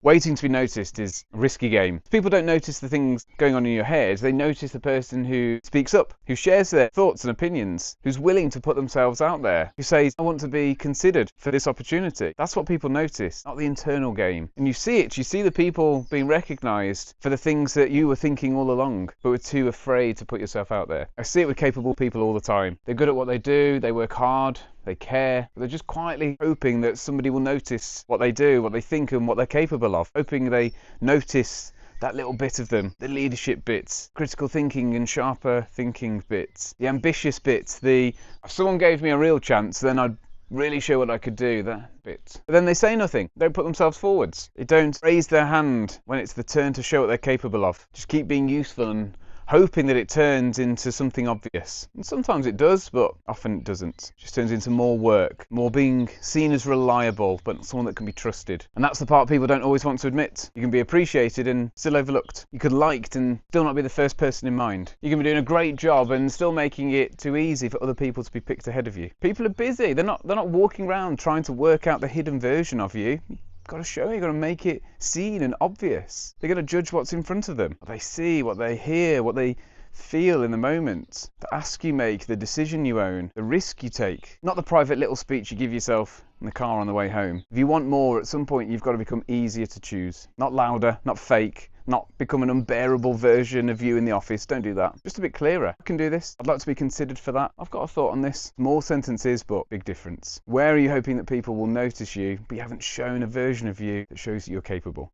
Waiting to be noticed is a risky game. People don't notice the things going on in your head, they notice the person who speaks up, who shares their thoughts and opinions, who's willing to put themselves out there, who says, I want to be considered for this opportunity. That's what people notice, not the internal game. And you see it, you see the people being recognised for the things that you were thinking all along, but were too afraid to put yourself out there. I see it with capable people all the time. They're good at what they do, they work hard, they care, but they're just quietly hoping that somebody will notice what they do, what they think and what they're capable of. Hoping they notice that little bit of them, the leadership bits, critical thinking and sharper thinking bits, the ambitious bits, if someone gave me a real chance, then I'd really show what I could do, that bit. But then they say nothing, they don't put themselves forwards. They don't raise their hand when it's the turn to show what they're capable of. Just keep being useful and hoping that it turns into something obvious. And sometimes it does, but often it doesn't. It just turns into more work, more being seen as reliable, but someone that can be trusted. And that's the part people don't always want to admit. You can be appreciated and still overlooked. You could liked and still not be the first person in mind. You can be doing a great job and still making it too easy for other people to be picked ahead of you. People are busy. They're not walking around trying to work out the hidden version of you. Got to show, you've got to make it seen and obvious. They're going to judge what's in front of them, what they see, what they hear, what they feel in the moment, the ask you make, the decision you own, the risk you take, not the private little speech you give yourself in the car on the way home. If you want more, at some point you've got to become easier to choose, not louder, not fake, not become an unbearable version of you in the office. Don't do that. Just a bit clearer. I can do this. I'd like to be considered for that. I've got a thought on this. Small sentences, but big difference. Where are you hoping that people will notice you, but you haven't shown a version of you that shows that you're capable?